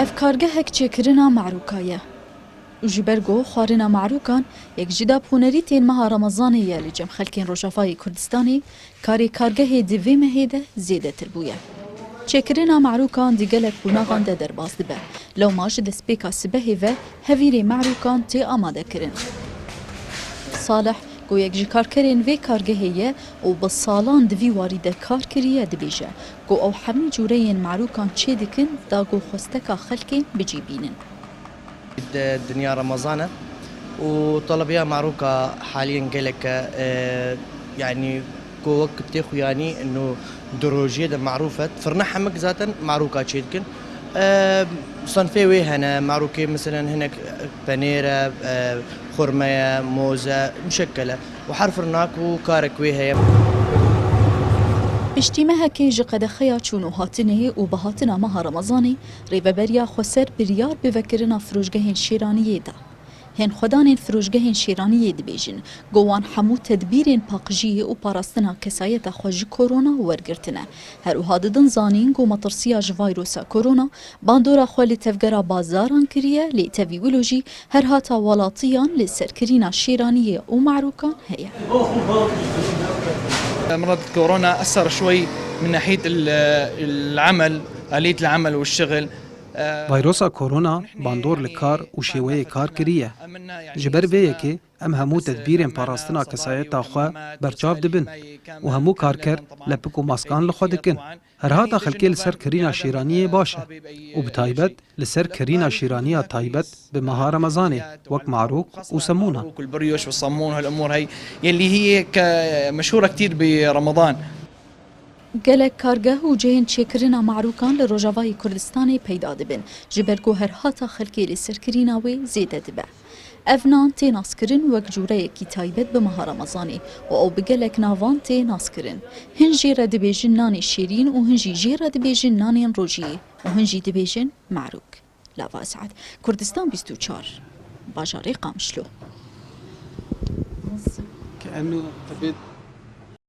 اف کارگهک چکرنا معروکایه. جبرگو خارنا معروکان یک جدا پونری تین ماه رمضانی یالی جم خلکین روشافای کردستانی کاری کارگه دوی مهیده زیده تربویه. چکرنا معروکان دیگلک بوناغان ده در باز دبه. لو ماش دسپیکا سبهی و هویری معروکان تی آماده کرن. صالح گو یک جکار کرن وی کارگهیه و بسالان دوی وارد کار کریه دبیجه. گو او حمی جورین معروکان چه دکن دا گو خستکا خلکین بجیبینن. الدنيا رمضان وطلبيها معروكة حاليا قالك يعني كو وقت تاخو يعني انه دروجية معروفة فرنا حمك ذاتا معروكة تشيدكن صنفي هنا معروكة مثلا هناك بانيرة خرمية موزة مشكلة وحرف رناك وكارك ويها اشتیمه که جقد خیا چونو هاتنه و به هاتنه ماه رمضانی ریببریا خسر بریار بفکرنا فروشگاه شیرانیه ده. هن خدان فروشگاه شیرانیه دبیجن گوان حمو تدبیر پاقجی و پاراستنا کسایت خوش کرونا ورگرتنه. هر وهاددن زانین گو مطرسیاج ویروس کرونا باندورا خوالی تفگرا بازاران کریه لی تفیولوژی هر هاتا ولاتیان لسرکرینا شیرانیه و معروکان هیا. مرض كورونا أثر شوي من ناحية العمل آلية العمل والشغل. فيروس كورونا باندور لكار وشيوية كار كريه جبر فيكي ام همو تدبيرين باراستنا كسايتا خوا برچاف دبن و همو كاركر لبكو ماسكان لخوا دكن هر هاتا خلقي لسر كرينا شيرانية باشا و بتايبت لسر كرينا شيرانية تايبت بمها رمضاني وك معروك وسمونا والبريوش والصمون هالأمور هي يلي هي مشهورة كتير برمضان. گلک کارگه و جهن چکرنا معروکان لروجاوای کردستانی پیدا دبن جبرگو هر هاتا خلکی لسرکرینا وی زیده دبه. افنان تی ناسکرین وک جوره کی تایبت به ماه رمضانی و او بگلک ناوان تی ناسکرین. هنجی رد بیجن نانی شیرین و هنجی جی رد بیجن نانی روجی و هنجی دبیجن معروک. لواسعد کردستان 24 باجاری قامشلو. كأنه